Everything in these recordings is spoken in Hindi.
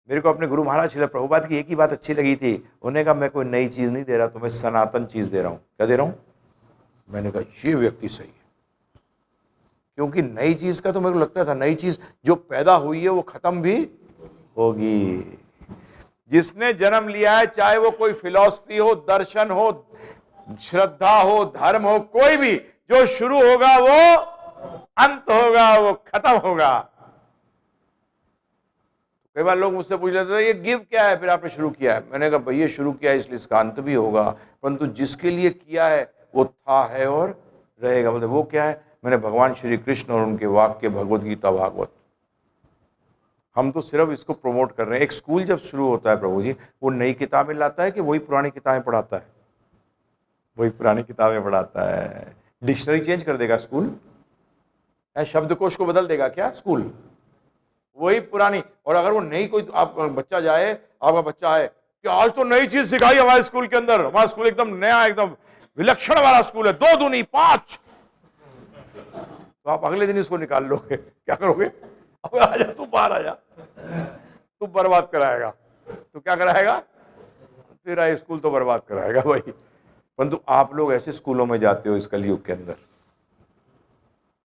मेरे को अपने गुरु महाराज श्रील प्रभुपाद की एक ही बात अच्छी लगी थी, उन्होंने कहा मैं कोई नई चीज़ नहीं दे रहा तुम्हें, सनातन चीज़ दे रहा हूँ। क्या दे रहा हूँ? मैंने कहा ये व्यक्ति सही है, क्योंकि नई चीज़ का तो मेरे को लगता था नई चीज़ जो पैदा हुई है वो खत्म भी होगी। जिसने जन्म लिया है, चाहे वो कोई फिलॉसफी हो, दर्शन हो, श्रद्धा हो, धर्म हो, कोई भी, जो शुरू होगा वो अंत होगा, वो खत्म होगा। कई बार लोग मुझसे पूछ लेते थे ये गिव क्या है, फिर आपने शुरू किया है। मैंने कहा भैया शुरू किया है इसलिए इसका अंत भी होगा, परंतु जिसके लिए किया है वो था, है और रहेगा। बोलते वो क्या है? मैंने भगवान श्री कृष्ण और उनके वाक्य, भगवद गीता, भागवत। हम तो सिर्फ इसको प्रमोट कर रहे हैं। एक स्कूल जब शुरू होता है प्रभु जी, वो नई किताबें लाता है कि वही पुरानी किताबें पढ़ाता है? वही पुरानी किताबें पढ़ाता है। डिक्शनरी चेंज कर देगा स्कूल? शब्दकोश को बदल देगा क्या स्कूल? वही पुरानी। और अगर वो नई कोई आप बच्चा जाए, आपका बच्चा है कि आज तो नई चीज सिखाई हमारे स्कूल के अंदर, हमारा स्कूल एकदम नया, एकदम विलक्षण वाला स्कूल है, 2 दूनी 5, तो आप अगले दिन इसको निकाल लोगे। क्या करोगे? अब आजा तू बाहर आजा, तू बर्बाद कराएगा। तो क्या कराएगा? तेरा स्कूल तो बर्बाद कराएगा भाई। परंतु आप लोग ऐसे स्कूलों में जाते हो इस कलयुग के अंदर,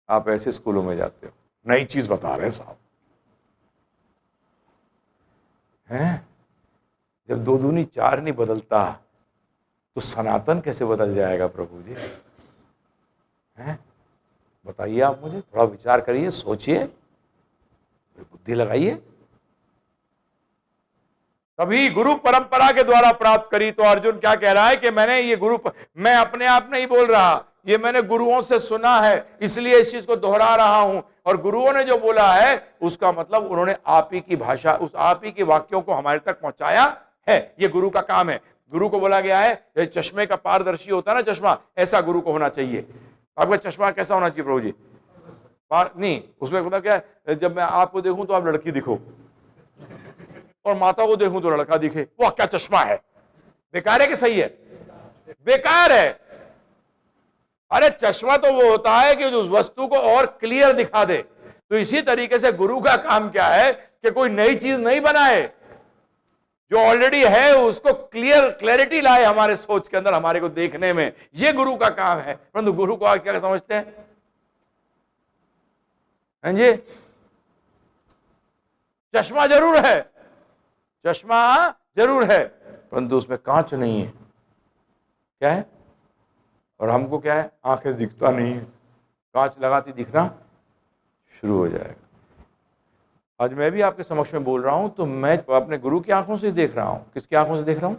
आप ऐसे स्कूलों में जाते हो, नई चीज बता रहे हैं साहब हैं। जब 2 दूनी 4 नहीं बदलता तो सनातन कैसे बदल जाएगा प्रभु जी? हैं? बताइए आप मुझे, थोड़ा विचार करिए, सोचिए, बुद्धि लगाइए। तभी गुरु परंपरा के द्वारा प्राप्त करी। तो अर्जुन क्या कह रहा है कि मैंने ये मैं अपने आप नहीं बोल रहा, ये मैंने गुरुओं से सुना है, इसलिए इस चीज को दोहरा रहा हूं। और गुरुओं ने जो बोला है उसका मतलब उन्होंने आप ही की भाषा, उस आप ही के वाक्यों को हमारे तक पहुंचाया है। ये गुरु का काम है। गुरु को बोला गया है, चश्मे का पारदर्शी होता है ना चश्मा, ऐसा गुरु को होना चाहिए। आपका चश्मा कैसा होना चाहिए प्रभु जी? नहीं, उसमें मतलब क्या है, जब मैं आपको देखूं तो आप लड़की दिखो, और माता को देखूं तो लड़का दिखे। वह क्या चश्मा है? बेकार है कि सही है? बेकार है। अरे चश्मा तो वो होता है कि उस वस्तु को और क्लियर दिखा दे। तो इसी तरीके से गुरु का काम क्या है कि कोई नई चीज नहीं बनाए, जो ऑलरेडी है उसको क्लैरिटी लाए हमारे सोच के अंदर, हमारे को देखने में। ये गुरु का काम है। परंतु गुरु को आज क्या समझते हैं? हाँ जी, चश्मा जरूर है, चश्मा जरूर है, परंतु उसमें कांच नहीं है। क्या है? और हमको क्या है? आंखें दिखता नहीं है, कांच लगाती दिखना शुरू हो जाएगा। आज मैं भी आपके समक्ष में बोल रहा हूं तो मैं अपने गुरु की आंखों से देख रहा हूं। किसकी आंखों से देख रहा हूं?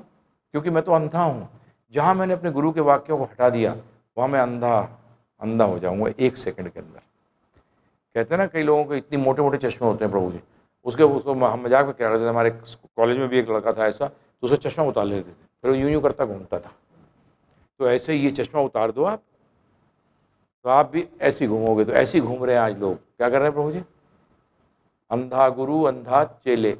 क्योंकि मैं तो अंधा हूं। जहां मैंने अपने गुरु के वाक्यों को हटा दिया, वहां मैं अंधा हो जाऊंगा 1 सेकंड के अंदर। कहते हैं ना, कई लोगों को इतनी मोटे मोटे चश्मे होते हैं प्रभु जी, उसको हम मजाक में कह रहे थे। हमारे कॉलेज में भी एक लड़का था ऐसा, तो उसको चश्मा उतार लेते थे, फिर वो यूं करता घूमता था। तो ऐसे ही ये चश्मा उतार दो आप, तो आप भी ऐसे ही घूमोगे। तो ऐसे ही घूम रहे हैं आज लोग। क्या कर रहे हैं प्रभु जी? अंधा गुरु अंधा चेले।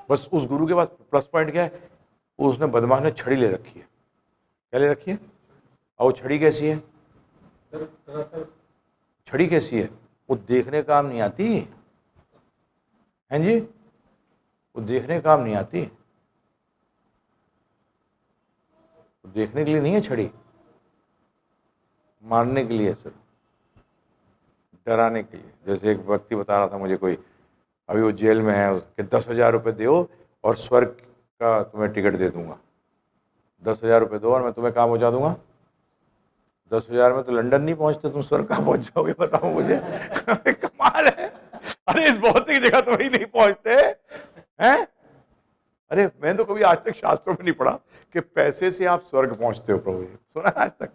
बस उस गुरु के पास प्लस पॉइंट क्या है? उसने बदमाश ने छड़ी ले रखी है। क्या ले रखी है? और वो छड़ी कैसी है? छड़ी कैसी है? वो देखने काम नहीं आती हैं जी, वो देखने काम नहीं आती। देखने के लिए नहीं है छड़ी, मारने के लिए, सिर्फ डराने के लिए। जैसे एक व्यक्ति बता रहा था मुझे, कोई अभी वो जेल में है, कि 10,000 रुपये दो और स्वर्ग का तुम्हें टिकट दे दूंगा। 10,000 रुपये दो और मैं तुम्हें कहाँ पहुँचा दूंगा। 10,000 में तो लंदन नहीं पहुँचते, तुम स्वर्ग कहाँ पहुँच जाओगे बताओ मुझे। कमाल है। अरे इस भौतिक जगह तो वही नहीं पहुँचते हैं। अरे मैं तो कभी आज तक शास्त्रों में नहीं पढ़ा कि पैसे से आप स्वर्ग पहुंचते हो प्रभु जी। सुना है आज तक?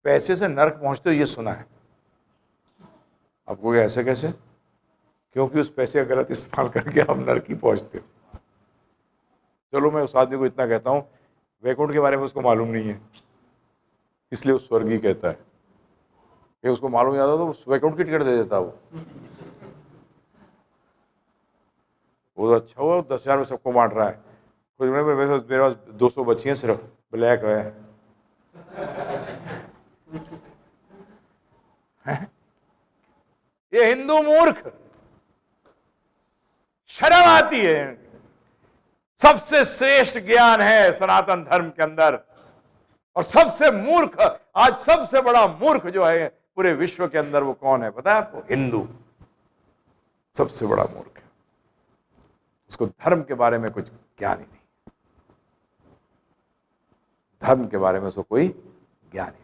पैसे से नरक पहुंचते हो, ये सुना है। आपको ऐसे कैसे? क्योंकि उस पैसे का गलत इस्तेमाल करके आप नरक ही पहुंचते हो। चलो मैं उस आदमी को इतना कहता हूं, वैकुंठ के बारे में उसको मालूम नहीं है, इसलिए वो स्वर्ग ही कहता है। कि उसको मालूम याद हो तो वैकुंठ की टिकट दे देता वो तो अच्छा हुआ 10,000 में सबको बांट रहा है। कुछ में मेरे पास 200 बची हैं, सिर्फ ब्लैक है। ये हिंदू मूर्ख, शर्म आती है। सबसे श्रेष्ठ ज्ञान है सनातन धर्म के अंदर, और सबसे मूर्ख, आज सबसे बड़ा मूर्ख जो है पूरे विश्व के अंदर, वो कौन है पता है आपको? हिंदू सबसे बड़ा मूर्ख है। उसको धर्म के बारे में कुछ ज्ञान ही नहीं, धर्म के बारे में उसको कोई ज्ञान ही नहीं।